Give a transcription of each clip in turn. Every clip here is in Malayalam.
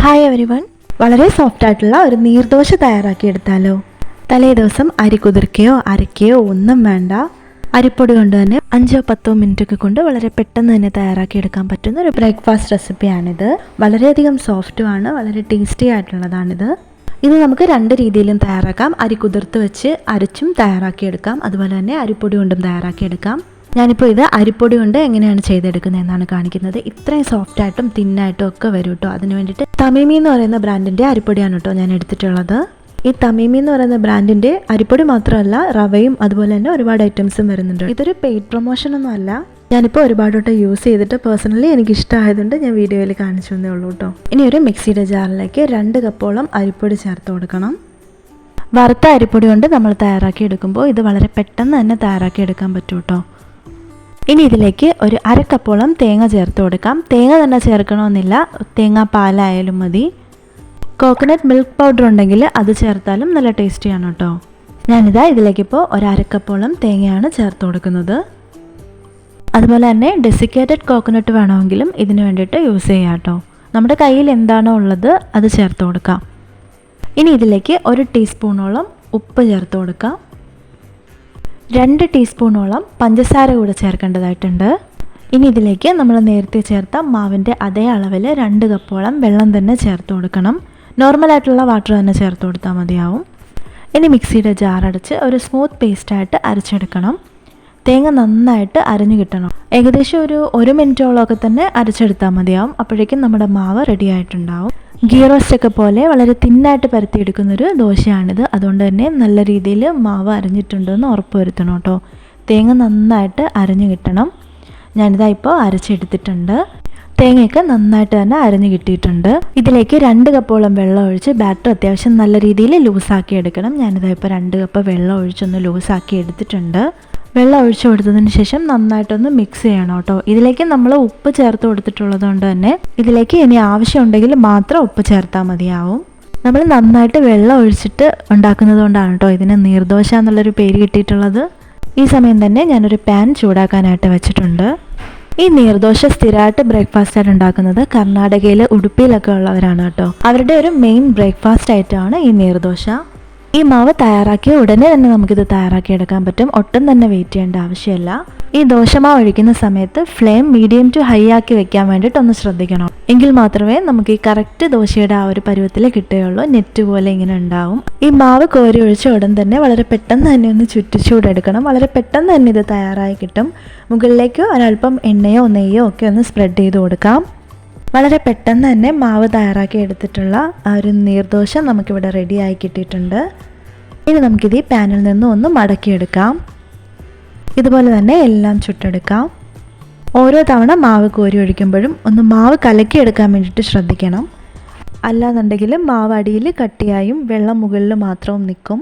ഹായ് എവരിവൺ, വളരെ സോഫ്റ്റ് ആയിട്ടുള്ള ഒരു നീർദോശ തയ്യാറാക്കിയെടുത്താലോ. തലേ ദിവസം അരി കുതിർക്കുകയോ അരയ്ക്കുകയോ ഒന്നും വേണ്ട. അരിപ്പൊടി കൊണ്ട് തന്നെ 5-10 മിനിറ്റൊക്കെ കൊണ്ട് വളരെ പെട്ടെന്ന് തന്നെ തയ്യാറാക്കിയെടുക്കാൻ പറ്റുന്ന ഒരു ബ്രേക്ക്ഫാസ്റ്റ് റെസിപ്പിയാണിത്. വളരെയധികം സോഫ്റ്റുമാണ്, വളരെ ടേസ്റ്റി ആയിട്ടുള്ളതാണിത്. ഇത് നമുക്ക് 2 രീതിയിലും തയ്യാറാക്കാം. അരി കുതിർത്ത് വെച്ച് അരച്ചും തയ്യാറാക്കിയെടുക്കാം, അതുപോലെ തന്നെ അരിപ്പൊടി കൊണ്ടും തയ്യാറാക്കിയെടുക്കാം. ഞാനിപ്പോൾ ഇത് അരിപ്പൊടി കൊണ്ട് എങ്ങനെയാണ് ചെയ്തെടുക്കുന്നത് എന്നാണ് കാണിക്കുന്നത്. ഇത്രയും സോഫ്റ്റായിട്ടും തിന്നായിട്ടും ഒക്കെ വരും കേട്ടോ. അതിന് വേണ്ടിയിട്ട് തമീമി എന്ന് പറയുന്ന ബ്രാൻഡിൻ്റെ അരിപ്പൊടിയാണ് കേട്ടോ ഞാൻ എടുത്തിട്ടുള്ളത്. ഈ തമീമി എന്ന് പറയുന്ന ബ്രാൻഡിൻ്റെ അരിപ്പൊടി മാത്രമല്ല, റവയും അതുപോലെ തന്നെ ഒരുപാട് ഐറ്റംസും വരുന്നുണ്ട്. ഇതൊരു പെയ്ഡ് പ്രൊമോഷനൊന്നും അല്ല. ഞാനിപ്പോൾ ഒരുപാട് വട്ടം യൂസ് ചെയ്തിട്ട് പേഴ്സണലി എനിക്ക് ഇഷ്ടമായതുകൊണ്ട് ഞാൻ വീഡിയോയിൽ കാണിച്ചു തന്നേ ഉള്ളൂ കേട്ടോ. ഇനി ഒരു മിക്സിയുടെ ജാറിലേക്ക് 2 കപ്പോളം അരിപ്പൊടി ചേർത്ത് കൊടുക്കണം. വറുത്ത അരിപ്പൊടി കൊണ്ട് നമ്മൾ തയ്യാറാക്കി എടുക്കുമ്പോൾ ഇത് വളരെ പെട്ടെന്ന് തന്നെ തയ്യാറാക്കി എടുക്കാൻ പറ്റും കേട്ടോ. ഇനി ഇതിലേക്ക് ഒരു 1/2 കപ്പോളം തേങ്ങ ചേർത്ത് കൊടുക്കാം. തേങ്ങ തന്നെ ചേർക്കണമെന്നില്ല, തേങ്ങാപ്പാലായാലും മതി. കോക്കനട്ട് മിൽക്ക് പൗഡർ ഉണ്ടെങ്കിൽ അത് ചേർത്താലും നല്ല ടേസ്റ്റിയാണ് കേട്ടോ. ഞാനിതാ ഇതിലേക്കിപ്പോൾ ഒരു 1/2 കപ്പോളം തേങ്ങയാണ് ചേർത്ത് കൊടുക്കുന്നത്. അതുപോലെ തന്നെ ഡെസിക്കേറ്റഡ് കോക്കനട്ട് വേണമെങ്കിലും ഇതിന് വേണ്ടിയിട്ട് യൂസ് ചെയ്യാം കേട്ടോ. നമ്മുടെ കയ്യിൽ എന്താണോ ഉള്ളത് അത് ചേർത്ത് കൊടുക്കാം. ഇനി ഇതിലേക്ക് 1 ടീസ്പൂണോളം ഉപ്പ് ചേർത്ത് കൊടുക്കാം. 2 ടീസ്പൂണോളം പഞ്ചസാര കൂടെ ചേർക്കേണ്ടതായിട്ടുണ്ട്. ഇനി ഇതിലേക്ക് നമ്മൾ നേരത്തെ ചേർത്ത മാവിൻ്റെ അതേ അളവിൽ 2 കപ്പോളം വെള്ളം തന്നെ ചേർത്ത് കൊടുക്കണം. നോർമലായിട്ടുള്ള വാട്ടർ തന്നെ ചേർത്ത് കൊടുത്താൽ മതിയാവും. ഇനി മിക്സിയുടെ ജാറടച്ച് ഒരു സ്മൂത്ത് പേസ്റ്റായിട്ട് അരച്ചെടുക്കണം. തേങ്ങ നന്നായിട്ട് അരഞ്ഞു കിട്ടണം. ഏകദേശം ഒരു 1 മിനിറ്റോളമൊക്കെ തന്നെ അരച്ചെടുത്താൽ മതിയാവും. അപ്പോഴേക്കും നമ്മുടെ മാവ് റെഡി ആയിട്ടുണ്ടാവും. ഗീ റോസ്റ്റൊക്കെ പോലെ വളരെ തിന്നായിട്ട് പരത്തിയെടുക്കുന്നൊരു ദോശയാണിത്. അതുകൊണ്ട് തന്നെ നല്ല രീതിയിൽ മാവ് അരഞ്ഞിട്ടുണ്ടെന്ന് ഉറപ്പ് വരുത്തണം കേട്ടോ. തേങ്ങ നന്നായിട്ട് അരഞ്ഞു കിട്ടണം. ഞാനിതാ ഇപ്പോൾ അരച്ചെടുത്തിട്ടുണ്ട്. തേങ്ങയൊക്കെ നന്നായിട്ട് തന്നെ അരഞ്ഞു കിട്ടിയിട്ടുണ്ട്. ഇതിലേക്ക് 2 കപ്പോളം വെള്ളം ഒഴിച്ച് ബാറ്റർ അത്യാവശ്യം നല്ല രീതിയിൽ ലൂസാക്കി എടുക്കണം. ഞാനിതാ ഇപ്പോൾ 2 കപ്പ് വെള്ളം ഒഴിച്ചൊന്ന് ലൂസാക്കി എടുത്തിട്ടുണ്ട്. വെള്ളം ഒഴിച്ചു കൊടുത്തതിന് ശേഷം നന്നായിട്ടൊന്ന് മിക്സ് ചെയ്യണം കേട്ടോ. ഇതിലേക്ക് നമ്മൾ ഉപ്പ് ചേർത്ത് കൊടുത്തിട്ടുള്ളത് കൊണ്ട് തന്നെ ഇതിലേക്ക് ഇനി ആവശ്യമുണ്ടെങ്കിൽ മാത്രം ഉപ്പ് ചേർത്താൽ മതിയാവും. നമ്മൾ നന്നായിട്ട് വെള്ളം ഒഴിച്ചിട്ട് ഉണ്ടാക്കുന്നത് കൊണ്ടാണ് കേട്ടോ ഇതിന് നീർദോശ എന്നുള്ളൊരു പേര് കിട്ടിയിട്ടുള്ളത്. ഈ സമയം തന്നെ ഞാനൊരു പാൻ ചൂടാക്കാനായിട്ട് വെച്ചിട്ടുണ്ട്. ഈ നീർദോശ സ്ഥിരമായിട്ട് ബ്രേക്ക്ഫാസ്റ്റായിട്ട് ഉണ്ടാക്കുന്നത് കർണാടകയിൽ ഉടുപ്പിയിലൊക്കെ ഉള്ളവരാണ് കേട്ടോ. അവരുടെ ഒരു മെയിൻ ബ്രേക്ക്ഫാസ്റ്റ് ആയിട്ടാണ് ഈ നീർദോശ. ഈ മാവ് തയ്യാറാക്കിയ ഉടനെ തന്നെ നമുക്കിത് തയ്യാറാക്കി എടുക്കാൻ പറ്റും. ഒട്ടും തന്നെ വെയിറ്റ് ചെയ്യേണ്ട ആവശ്യമില്ല. ഈ ദോശമാവ് ഒഴിക്കുന്ന സമയത്ത് ഫ്ലെയിം മീഡിയം ടു ഹൈ ആക്കി വെക്കാൻ വേണ്ടിയിട്ട് ഒന്ന് ശ്രദ്ധിക്കണം. എങ്കിൽ മാത്രമേ നമുക്ക് ഈ കറക്റ്റ് ദോശയുടെ ആ ഒരു പരുവത്തിൽ കിട്ടുകയുള്ളൂ. നെറ്റ് പോലെ ഇങ്ങനെ ഉണ്ടാവും. ഈ മാവ് കോരി ഒഴിച്ച ഉടൻ തന്നെ വളരെ പെട്ടെന്ന് തന്നെ ഒന്ന് ചുറ്റിച്ചൂടെടുക്കണം. വളരെ പെട്ടെന്ന് തന്നെ ഇത് തയ്യാറായി കിട്ടും. മുകളിലേക്ക് ഒരല്പം എണ്ണയോ നെയ്യോ ഒക്കെ ഒന്ന് സ്പ്രെഡ് ചെയ്ത് കൊടുക്കാം. വളരെ പെട്ടെന്ന് തന്നെ മാവ് തയ്യാറാക്കി എടുത്തിട്ടുള്ള ആ ഒരു നീർദോശ നമുക്കിവിടെ റെഡിയായി കിട്ടിയിട്ടുണ്ട്. ഇനി നമുക്കിത് ഈ പാനിൽ നിന്ന് ഒന്ന് മടക്കിയെടുക്കാം. ഇതുപോലെ തന്നെ എല്ലാം ചുട്ടെടുക്കാം. ഓരോ തവണ മാവ് കോരി ഒഴിക്കുമ്പോഴും ഒന്ന് മാവ് കലക്കിയെടുക്കാൻ വേണ്ടിയിട്ട് ശ്രദ്ധിക്കണം. അല്ലാന്നുണ്ടെങ്കിൽ മാവ് അടിയിൽ കട്ടിയായും വെള്ളം മുകളിൽ മാത്രവും നിൽക്കും.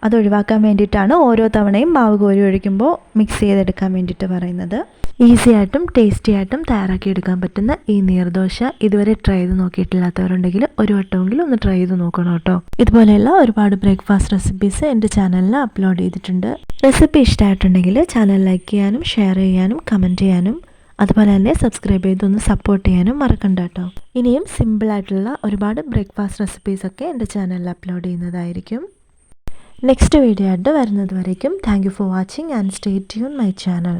അതൊഴിവാക്കാൻ വേണ്ടിയിട്ടാണ് ഓരോ തവണയും മാവ് കോരി ഒഴിക്കുമ്പോൾ മിക്സ് ചെയ്തെടുക്കാൻ വേണ്ടിയിട്ട് പറയുന്നത്. ഈസി ആയിട്ടും ടേസ്റ്റി ആയിട്ടും തയ്യാറാക്കിയെടുക്കാൻ പറ്റുന്ന ഈ നീർദോശ ഇതുവരെ ട്രൈ ചെയ്ത് നോക്കിയിട്ടില്ലാത്തവരുണ്ടെങ്കിൽ ഒരു വട്ടമെങ്കിലും ഒന്ന് ട്രൈ ചെയ്ത് നോക്കണം കേട്ടോ. ഇതുപോലെയുള്ള ഒരുപാട് ബ്രേക്ക്ഫാസ്റ്റ് റെസിപ്പീസ് എൻ്റെ ചാനലിൽ അപ്ലോഡ് ചെയ്തിട്ടുണ്ട്. റെസിപ്പി ഇഷ്ടമായിട്ടുണ്ടെങ്കിൽ ചാനൽ ലൈക്ക് ചെയ്യാനും ഷെയർ ചെയ്യാനും കമൻറ്റ് ചെയ്യാനും അതുപോലെ തന്നെ സബ്സ്ക്രൈബ് ചെയ്തൊന്ന് സപ്പോർട്ട് ചെയ്യാനും മറക്കണ്ട കേട്ടോ. ഇനിയും സിമ്പിളായിട്ടുള്ള ഒരുപാട് ബ്രേക്ക്ഫാസ്റ്റ് റെസിപ്പീസൊക്കെ എൻ്റെ ചാനലിൽ അപ്ലോഡ് ചെയ്യുന്നതായിരിക്കും. നെക്സ്റ്റ് വീഡിയോ ആയിട്ട് വരുന്നത് വരയ്ക്കും thank you for watching and stay tune my channel.